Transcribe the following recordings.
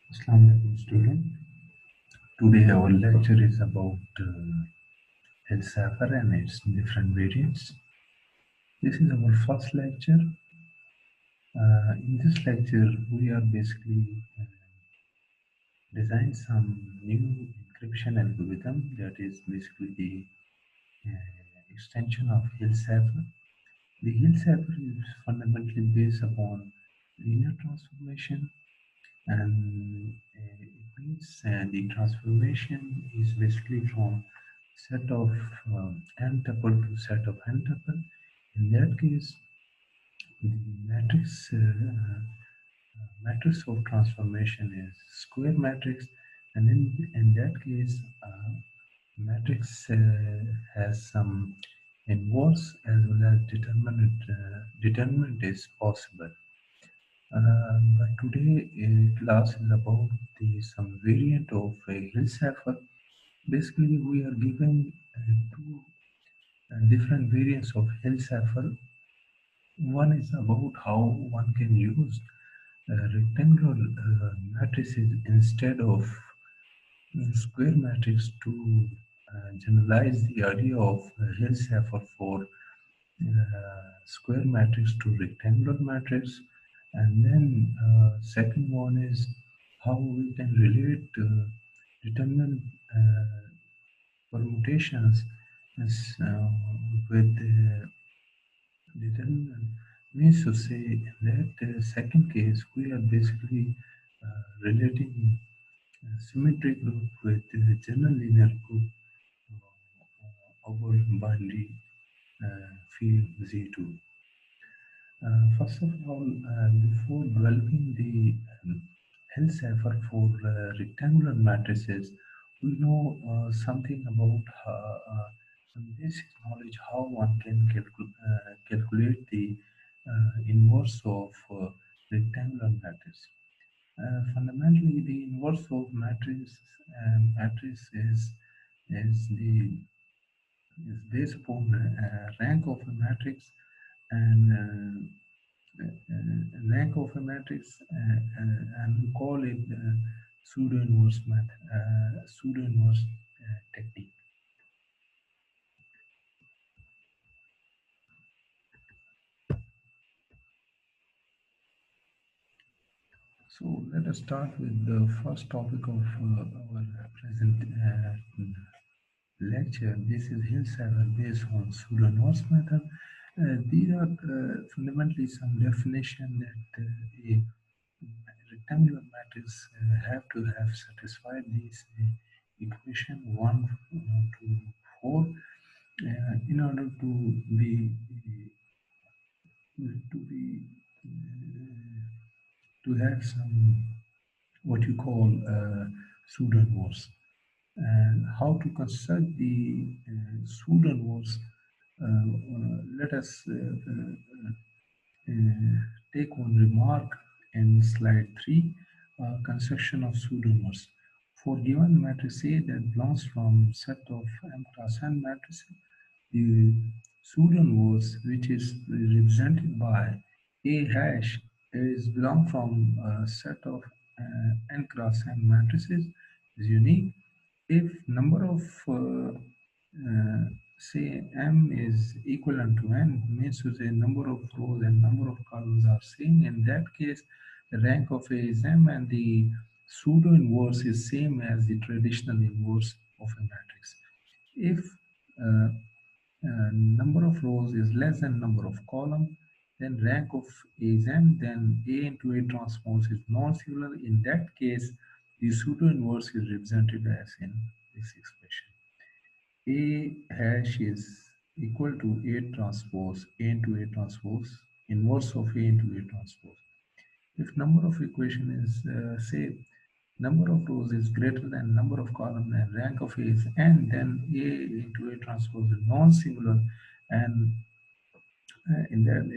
Assalamu alaikum, student. Today our lecture is about Cipher and its different variants. This is our first lecture. In this lecture, we are basically design some new encryption algorithm that is basically the extension of Hill Cipher. The Hill Cipher is fundamentally based upon linear transformation, and it means the transformation is basically from set of n tuple to set of n tuple. In that case, the matrix of transformation is square matrix, and in that case, matrix has some inverse as well as determinant. Determinant is possible. But today class is about the some variant of a Hill Cipher. Basically, we are given two different variants of Hill Cipher. One is about how one can use rectangular matrices instead of square matrix to generalize the idea of Hill Cipher for square matrix to rectangular matrix. And then second one is how we can relate determinant permutations is, with determinant. Means to say that second case we are basically relating symmetry group with general linear group over binary field Z2. First of all, before developing the Hill cipher for rectangular matrices, we know something about some basic knowledge how one can calculate the inverse of rectangular matrix. Fundamentally, the inverse of matrix is based upon rank of a matrix and rank of a matrix, and we call it pseudo inverse technique. So let us start with the first topic of our present lecture. This is Hill cipher based on pseudo inverse method. These are fundamentally some definition that a rectangular matrix have to have satisfied these equation 1 to 4 in order to be to have some what you call pseudo inverse. And how to construct the pseudo inverse, let us take one remark in slide 3, construction of pseudo inverse. For given matrix A that belongs from set of M class N matrices, the pseudo inverse, which is represented by A hash, is belong from a set of N class N matrices, is unique if number of say M is equivalent to N, means to say number of rows and number of columns are same. In that case, the rank of A is M and the pseudo inverse is same as the traditional inverse of a matrix. If uh, number of rows is less than number of columns, then rank of A is M, then A into A transpose is non-singular. In that case, the pseudo inverse is represented as in this expression. A hash is equal to A transpose, A into A transpose, inverse of A into A transpose. If number of equation is, say, number of rows is greater than number of columns and rank of A is N, then A into A transpose is non-singular, and in that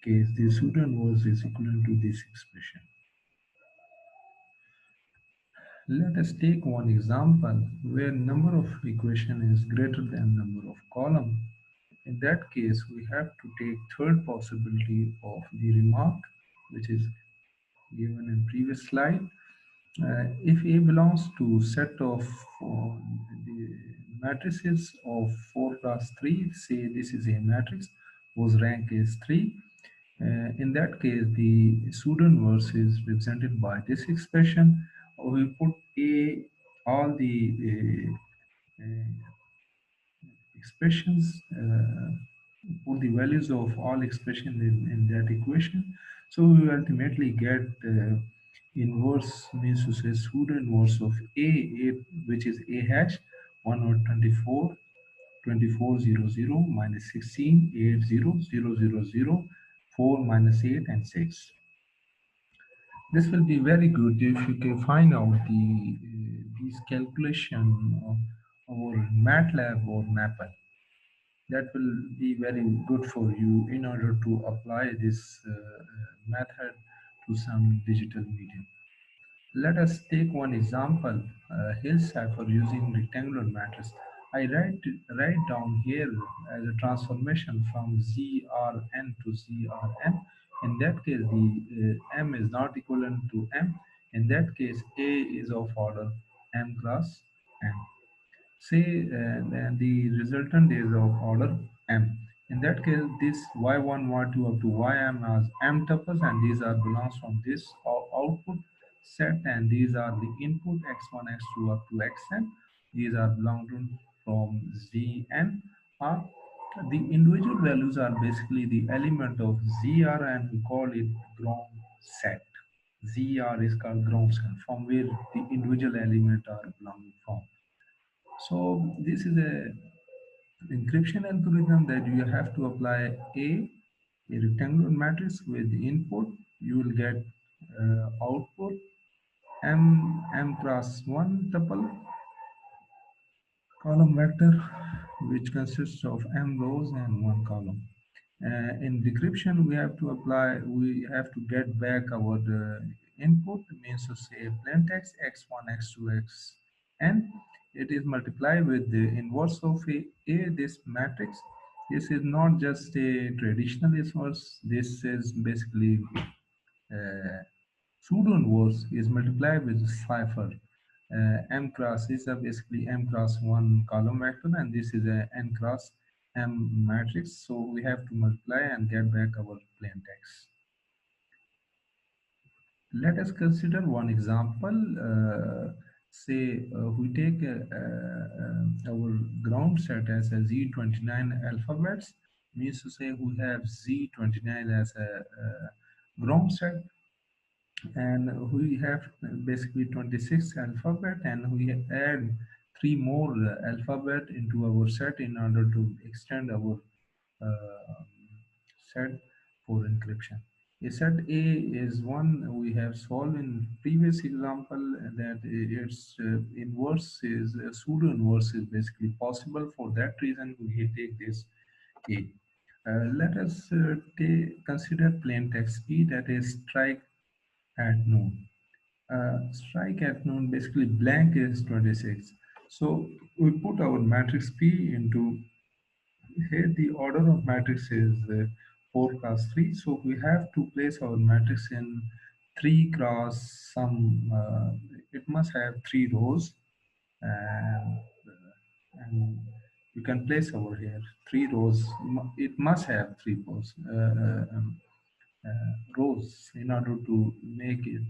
case, the pseudo inverse is equivalent to this expression. Let us take one example where number of equation is greater than number of column. In that case, we have to take third possibility of the remark, which is given in previous slide. If A belongs to set of the matrices of 4 plus 3, say this is a matrix whose rank is 3. In that case, the pseudo inverse is represented by this expression. We put A, all the expressions, put the values of all expression in that equation. So we will ultimately get inverse, means to say pseudo inverse of A, which is A hash 1 over 24, 2400 minus 16, 80, 4 minus 8 and 6. This will be very good if you can find out these calculation over MATLAB or Maple. That will be very good for you in order to apply this method to some digital medium. Let us take one example, Hill cipher using rectangular matrix. I write down here as a transformation from ZRN to ZRN. In that case, the M is not equivalent to M. In that case, A is of order M plus N. Say then the resultant is of order m. In that case, this y1, y2 up to ym as m tuples, and these are belongs from this output set, and these are the input x1, x2 up to xn. These are belonging from zn. Are the individual values are basically the element of zr, and we call it ground set. Zr is called ground set, from where the individual element are belonging from. So this is a encryption algorithm that you have to apply a rectangular matrix with the input. You will get output m cross 1 tuple column vector, which consists of m rows and one column. In decryption, we have to get back our input, means to say plain text x1, x2, xn. It is multiplied with the inverse of this matrix. This is not just a traditional inverse. This is basically uh, pseudo inverse is multiplied with cipher. M cross is basically m cross 1 column vector, and this is a n cross m matrix. So we have to multiply and get back our plain text. Let us consider one example. Say we take our ground set as a Z29 alphabets, means to say we have Z29 as a ground set, and we have basically 26 alphabet, and we add three more alphabet into our set in order to extend our uh, set for encryption. A set A is one we have solved in previous example, that its inverse is pseudo inverse is basically possible. For that reason, we take this A. Let us consider plain text P, that is strike at noon. Strike at noon, basically blank is 26. So we put our matrix P into here. The order of matrix is 4 cross 3. So we have to place our matrix in 3 cross some, it must have 3 rows, and, and you can place over here 3 rows. It must have 3 rows. Rows in order to make it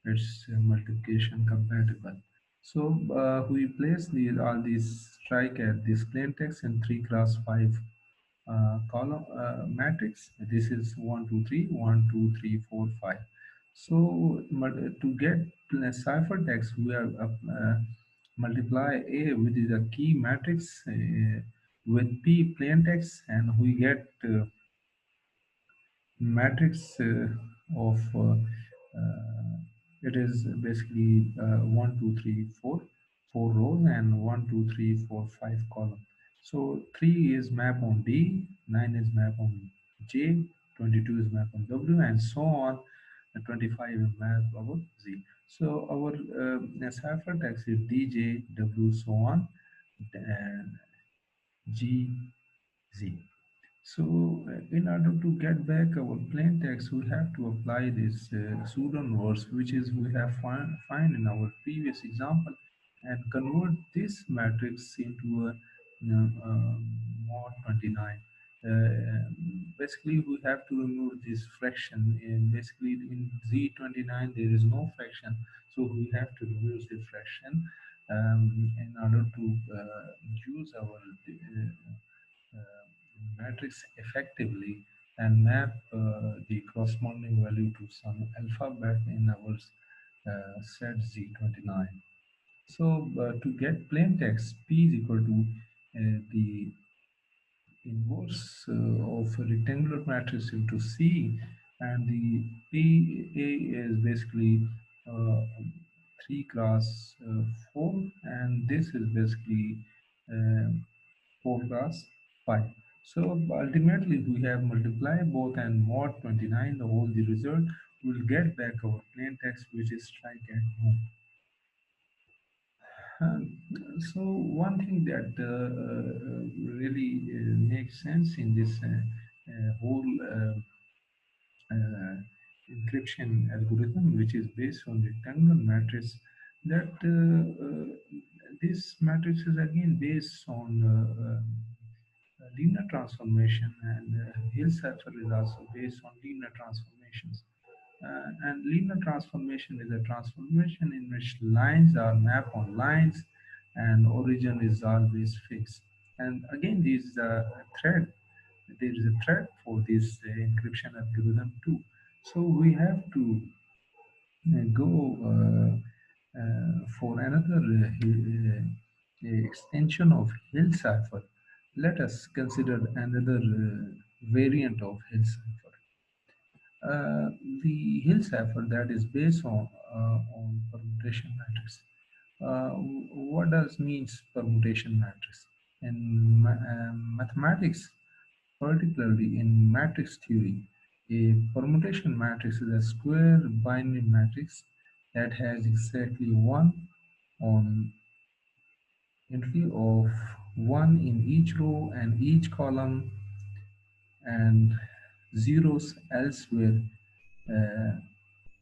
its multiplication compatible. So we place all these strike at this plain text in 3 cross 5 column matrix. This is 1 2 3 1 2 3 4 5. So to get cipher text, we are multiply A, which is a key matrix, with P plain text, and we get matrix of it is basically 1 2 3 4 4 rows, and 1 2 3 4 5 column. So 3 is map on D, 9 is map on J, 22 is map on W, and so on. 25 is map over Z. So our cipher text is DJ, W, so on, and G, Z. So, in order to get back our plain text, we have to apply this pseudo inverse, which is we have find in our previous example, and convert this matrix into a mod 29. Basically, we have to remove this fraction. And basically, in Z29, there is no fraction, so we have to remove the fraction in order to use our matrix effectively and map the corresponding value to some alphabet in our set Z29. So to get plain text, P is equal to the inverse of a rectangular matrix into C, and the PA is basically uh, 3 cross 4, and this is basically uh, 4 cross 5. So ultimately we have multiplied both and mod 29, the whole the result will get back our plain text, which is strike at noon. Um, so one thing that really makes sense in this whole uh, encryption algorithm, which is based on rectangular matrix, that this matrix is again based on linear transformation, and Hill cipher is also based on linear transformations. And linear transformation is a transformation in which lines are mapped on lines and origin is always fixed. And again, this is a thread. There is a thread for this encryption algorithm too. So we have to go for another extension of Hill cipher. Let us consider another variant of Hill cipher. The Hill cipher that is based on permutation matrix. What does means permutation matrix? In mathematics, particularly in matrix theory, a permutation matrix is a square binary matrix that has exactly one on entry of one in each row and each column and zeros elsewhere. Uh,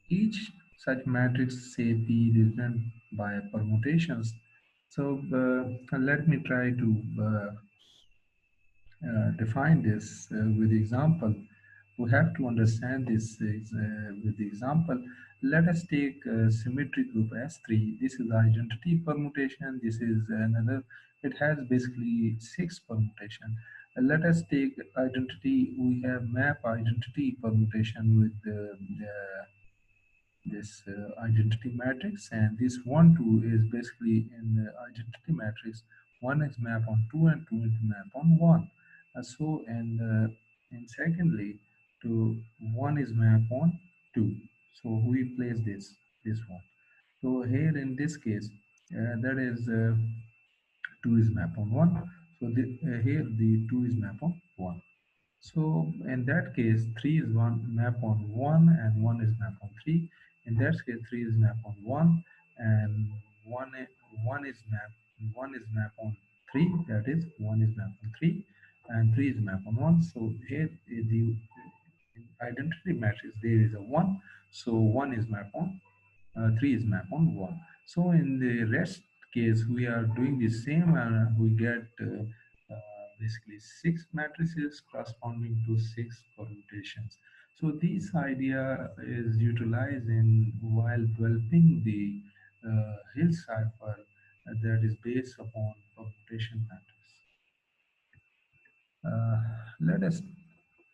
each such matrix, say P, is represented by permutations. So let me try to define this with example. We have to understand this with the example. Let us take symmetry group S3. This is identity permutation. This is another. It has basically 6 permutation. Let us take identity. We have map identity permutation with this identity matrix, and this 1 2 is basically in the identity matrix. 1 is map on 2 and 2 is map on 1. So and secondly, to 1 is map on 2. So we place this one. So here in this case, that is 2 is map on 1. So here the 2 is map on 1. So in that case, 3 is one map on 1 and 1 is map on 3. In that case, 3 is map on 1 and 1, 1 is map on 3. That is 1 is map on 3 and 3 is map on 1. So here the identity matrix there is a 1. So 1 is map on 3 is map on 1. So in the rest case, we are doing the same, and we get basically 6 matrices corresponding to 6 permutations. So this idea is utilized in while developing the Hill cipher that is based upon permutation matrix. Let us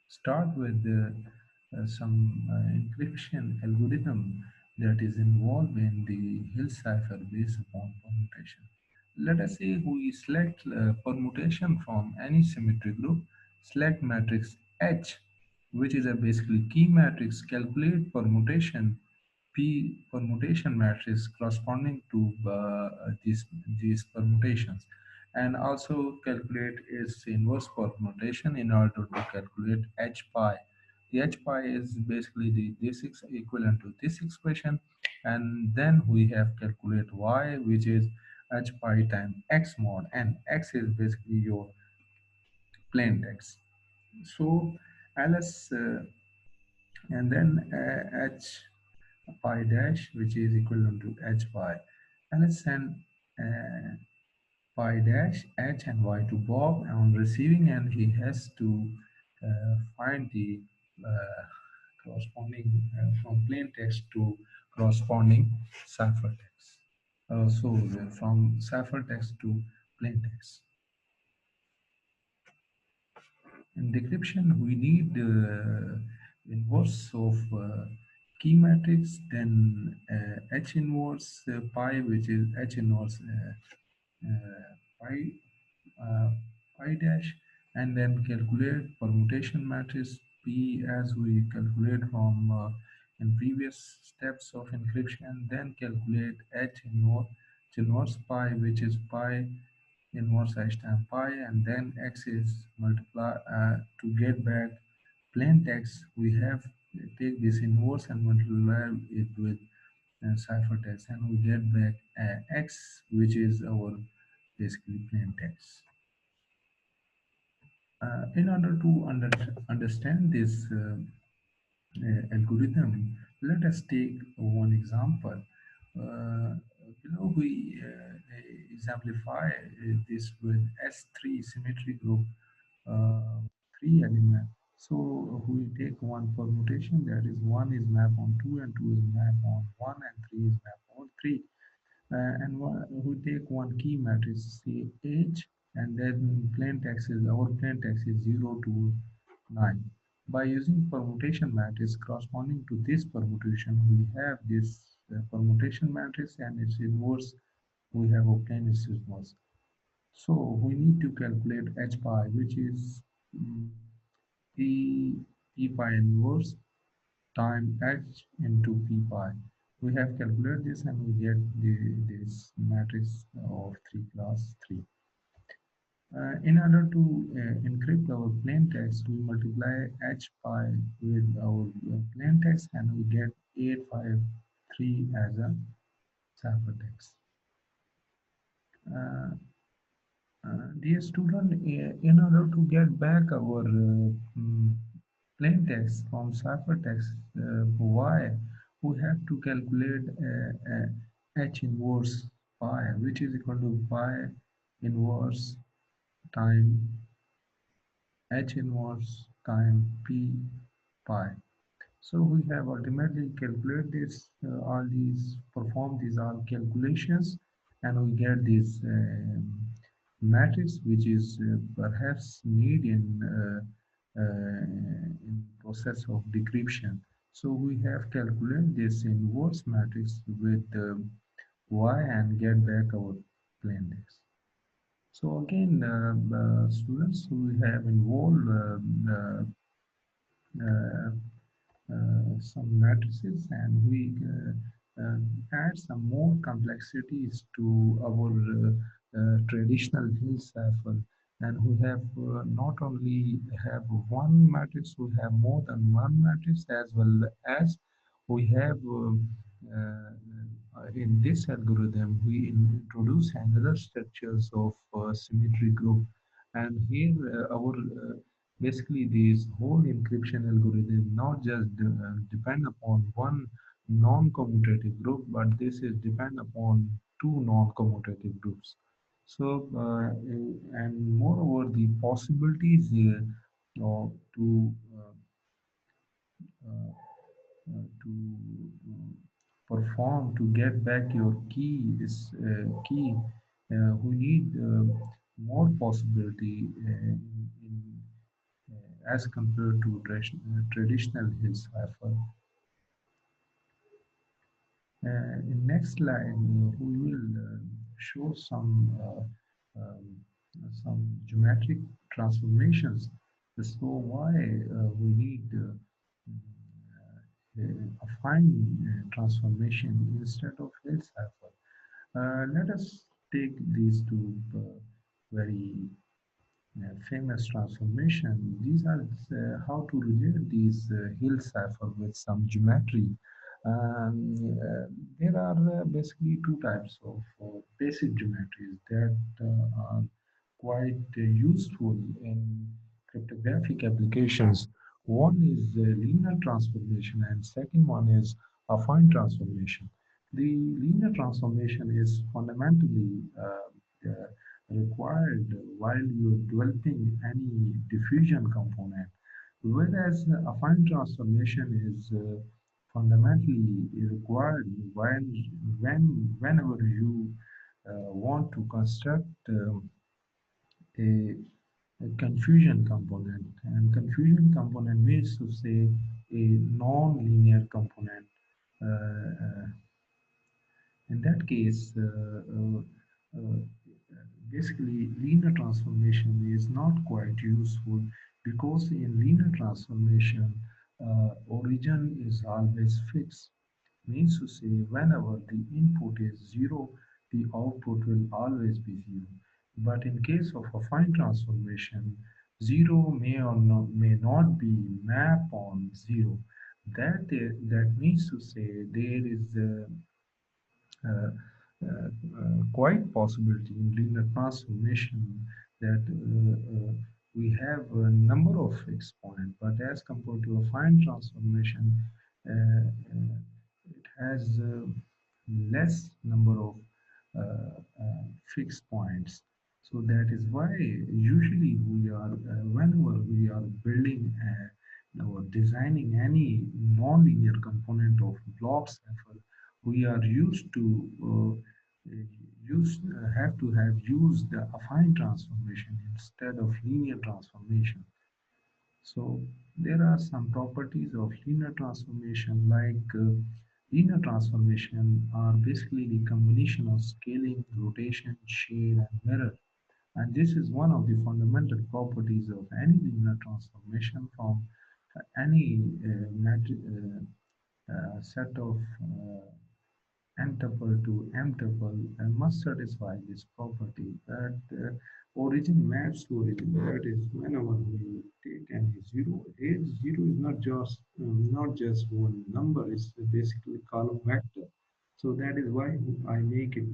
start with some encryption algorithm that is involved in the Hill cipher based upon permutation. Let us say we select permutation from any symmetry group, select matrix H, which is a basically key matrix, calculate permutation P permutation matrix corresponding to these permutations, and also calculate its inverse permutation in order to calculate H pi. The H pi is basically this equivalent to this expression, and then we have calculate Y, which is H pi times X mod, and X is basically your plain text. So ls and then h pi dash, which is equivalent to h pi. And let's send uh, pi dash h and y to Bob. On receiving end, he has to find the uh, corresponding from plain text to corresponding ciphertext. From ciphertext to plain text. In decryption, we need inverse of key matrix, then H inverse pi, which is H inverse pi, uh, pi dash, and then calculate permutation matrix P as we calculate from in previous steps of encryption. Then calculate H inverse pi, which is pi inverse h times pi, and then x is multiply to get back plain text. We have take this inverse and multiply it with ciphertext, and we get back x, which is our basically plain text. In order to understand this algorithm, let us take one example. We exemplify this with S3 symmetry group, uh, three element. So we take one permutation, that is one is map on two and two is map on one and three is map on three. We take one key matrix, say H, and then plain text is our plain text is 0 to 9. By using permutation matrix corresponding to this permutation, we have this permutation matrix and its inverse. We have obtained its inverse. So we need to calculate H pi, which is mm, P pi inverse time H into P pi. We have calculated this and we get this matrix of 3 class 3. In order to encrypt our plain text, we multiply H pi with our plain text and we get 853 as a ciphertext. Uh, Dear student, in order to get back our plain text from ciphertext y, we have to calculate h inverse pi, which is equal to pi inverse time h inverse time p pi. So we have ultimately calculated this, all these, perform these all calculations, and we get this matrix, which is perhaps need in process of decryption. So we have calculated this inverse matrix with y and get back our plain text. So again, students, we have involved uh, some matrices, and we add some more complexities to our traditional Hill cipher. And we have not only have one matrix, we have more than one matrix, as well as we have in this algorithm we introduce another structures of symmetry group. And here our basically this whole encryption algorithm not just depend upon one non-commutative group, but this is depend upon two non-commutative groups. So and moreover, the possibilities to uh, to perform to get back your key is key. We need more possibility as compared to traditional Hill cipher. In next line, we will show some geometric transformations. So why we need a fine transformation instead of Hill cipher. Let us take these two very famous transformation. These are how to relate these Hill cipher with some geometry. There are basically two types of basic geometries that are quite useful in cryptographic applications. One is linear transformation, and second one is affine transformation. The linear transformation is fundamentally required while you're developing any diffusion component, whereas affine transformation is fundamentally required whenever you want to construct a confusion component. And confusion component means to say a non-linear component. In that case, basically linear transformation is not quite useful because in linear transformation, origin is always fixed. Means to say whenever the input is zero, the output will always be zero. But in case of affine transformation, zero may not be map on zero. That means to say there is uh, quite possibility in linear transformation that we have a number of fixed points, but as compared to affine transformation, it has less number of fixed points. So that is why usually we are, whenever we are building or designing any non-linear component of block cipher, we are used to have to have used the affine transformation instead of linear transformation. So there are some properties of linear transformation like linear transformation are basically the combination of scaling, rotation, shade, and mirror. And this is one of the fundamental properties of any linear transformation from any set of n-tuple to m-tuple must satisfy this property that origin maps to origin. That is, whenever we take any zero, here zero is not just one number; it's basically column vector. So that is why I make it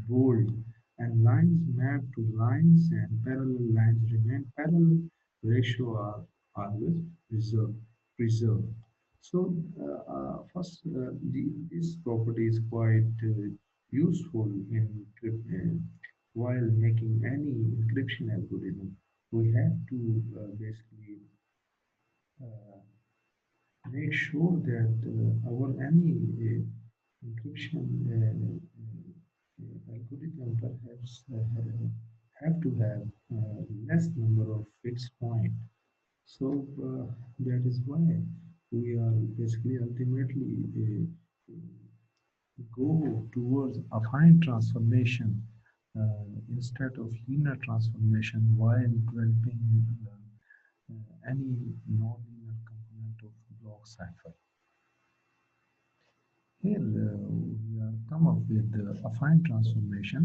bold. And lines map to lines, and parallel lines remain parallel. Ratio are always preserved. So first, this property is quite useful while making any encryption algorithm. We have to basically uh, make sure that our any encryption algorithm perhaps have to have less number of fixed points. So that is why we are basically ultimately go towards affine transformation instead of linear transformation while developing any nonlinear component of block cipher. Here we have come up with the affine transformation.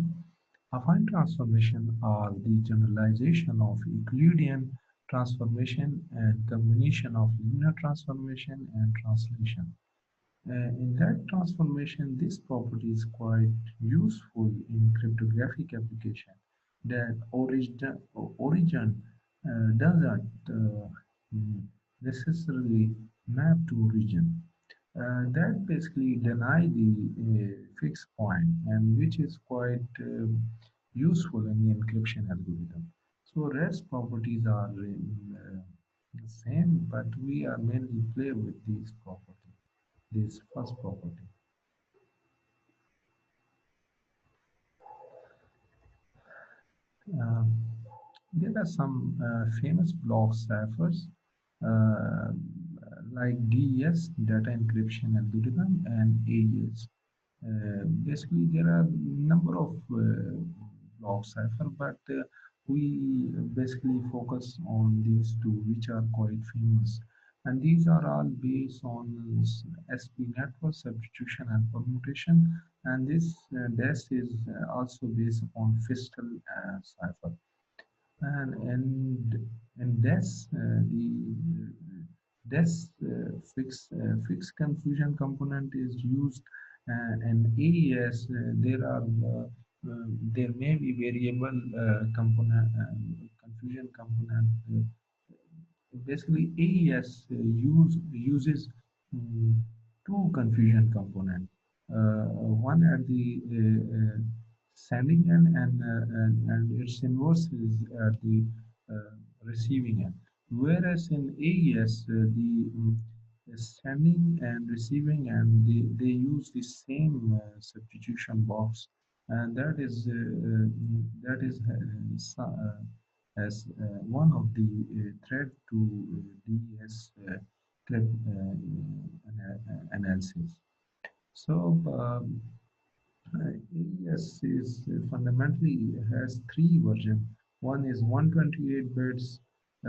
Affine transformation are the generalization of Euclidean transformation and combination of linear transformation and translation. In that transformation, this property is quite useful in cryptographic application. That origin doesn't mm, necessarily map to origin. That basically deny the fixed point, and which is quite useful in the encryption algorithm. So rest properties are the same, but we are mainly play with these properties. This first property. Um, there are some famous block ciphers uh, like DES, data encryption algorithm, and AES. Basically, there are number of block cipher, but we basically focus on these two, which are quite famous. And these are all based on SP network substitution and permutation. And this DES is also based upon Fistel cipher. And that's fixed confusion component is used, and AES there may be variable component confusion component basically uses mm, two confusion components. One at the sending end and its inverse is at the receiving end. Whereas in AES, the sending and receiving end, they use the same substitution box, and that is as one of the thread to DES clip analysis. So AES is fundamentally has three versions. One is 128 bits,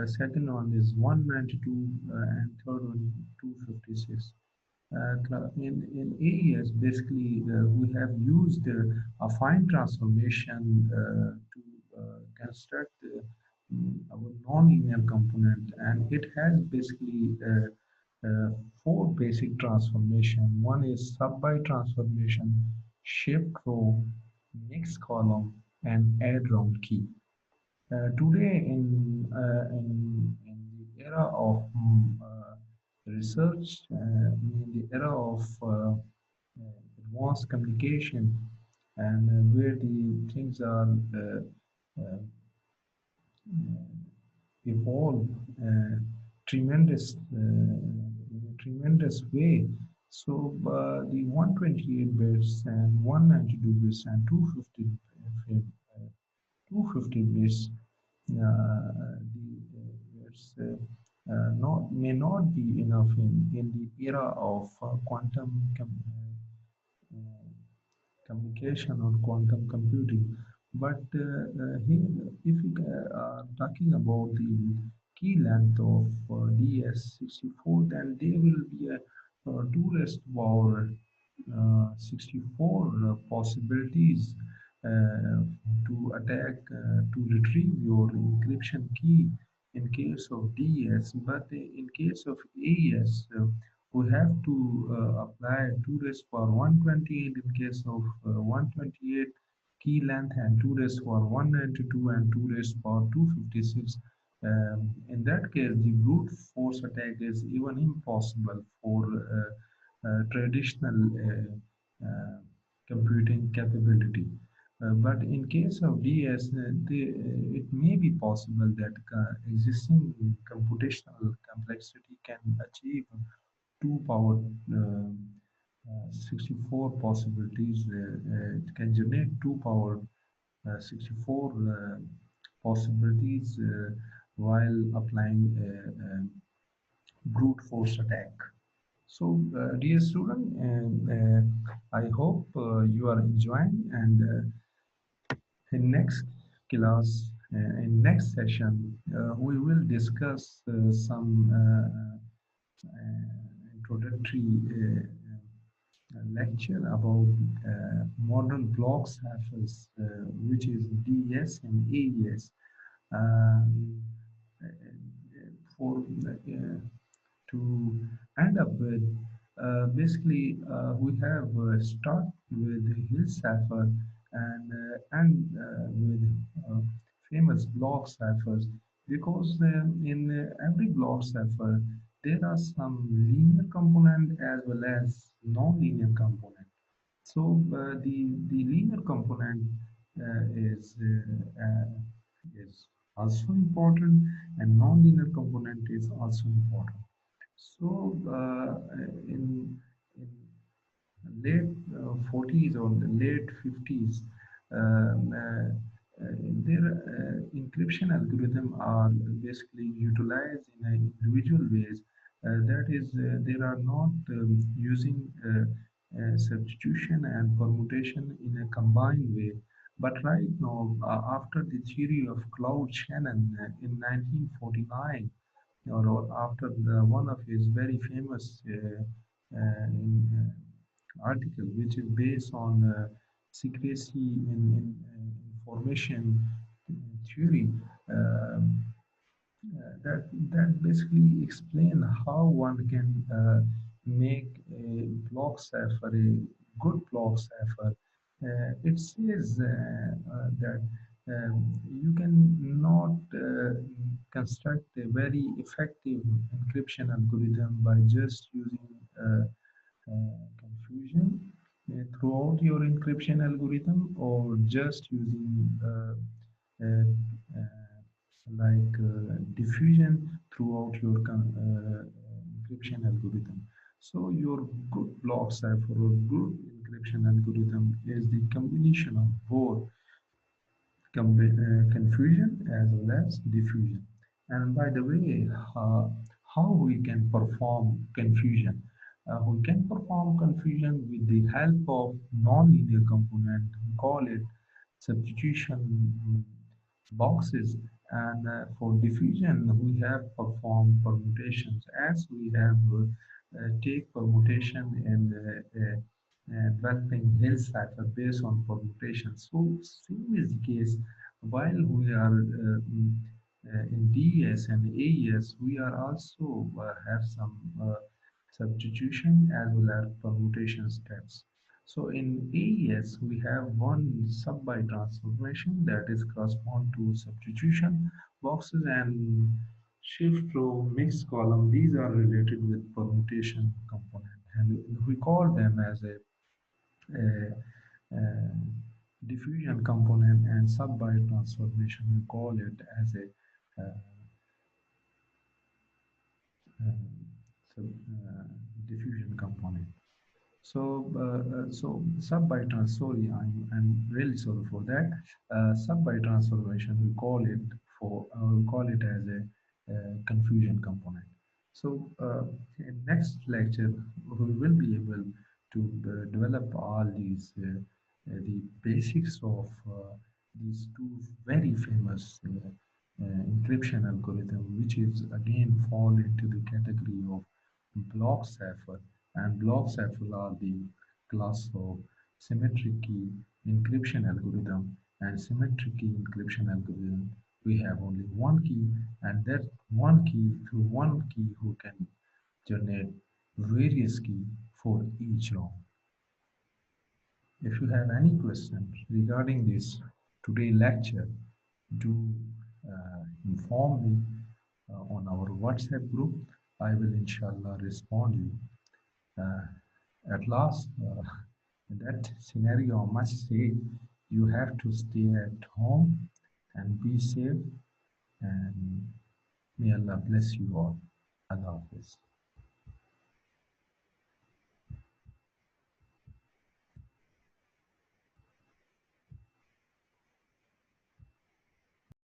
second one is 192, and third one 256. In AES, basically, we have used a fine transformation to construct our non-linear component, and it has basically four basic transformation. One is sub-byte transformation, shift row, mix column, and add round key. Today, in the era of research, in the era of advanced communication, and where the things are evolve tremendous in a tremendous way. So the 128 bits and 192 bits and 250 bits it's not may not be enough in the era of quantum uh, communication or quantum computing. But here, if we are talking about the key length of DS64, then there will be a 2 raised to power 64 possibilities to attack to retrieve your encryption key in case of DS. But in case of AES, we have to apply 2 raised power 128 in case of 128 key length, and 2 raised power 192 and 2 raised power 256. In that case, the brute force attack is even impossible for traditional computing capability. But in case of DS, it may be possible that existing computational complexity can achieve 2 power 64 possibilities. It can generate 2 power 64 possibilities while applying brute force attack. So, dear student, I hope you are enjoying, and in next class, in next session, we will discuss some introductory lecture about modern block ciphers, which is DS and AES. Um, for to end up with, we have start with Hill Cipher and with famous block ciphers, because in every block cipher there are some linear component as well as non-linear component. So the linear component is also important, and non-linear component is also important. So in late 40s or the late 50s, um, uh, their encryption algorithm are basically utilized in individual ways. That is, they are not using substitution and permutation in a combined way. But right now, after the theory of Claude Shannon in 1949, or after one of his very famous article, which is based on secrecy in information theory, that basically explain how one can make a block cipher a good block cipher. It says that you can not construct a very effective encryption algorithm by just using confusion throughout your encryption algorithm, or just using diffusion throughout your encryption algorithm. So your good block cipher or good encryption algorithm is the combination of both confusion as well as diffusion. And by the way, how we can perform confusion? We can perform confusion with the help of nonlinear component. We call it substitution boxes. And for diffusion, we have performed permutations, as we have take permutation and developing Hill cipher based on permutation. So same is the case while we are in DS and AES, we are also have some substitution as well as permutation steps. So in AES, we have one sub-byte transformation that is correspond to substitution boxes, and shift row mixed column. These are related with permutation component, and we call them as a diffusion component, and sub-byte transformation. We call it as a uh, uh, sub, diffusion component. So sub-byte sorry, I'm really sorry for that. Sub-byte transformation, we call it as a confusion component. So in next lecture, we will be able to develop all these the basics of these two very famous encryption algorithm, which is again fall into the category of block cipher, and blocks are the class of symmetric key encryption algorithm. And symmetric key encryption algorithm, we have only one key, and that one key, through one key who can generate various key for each round. If you have any questions regarding this today lecture, do inform me on our WhatsApp group. I will inshallah respond you. Uh, at last, in that scenario, I must say you have to stay at home and be safe. And may Allah bless you all. Allah Hafiz.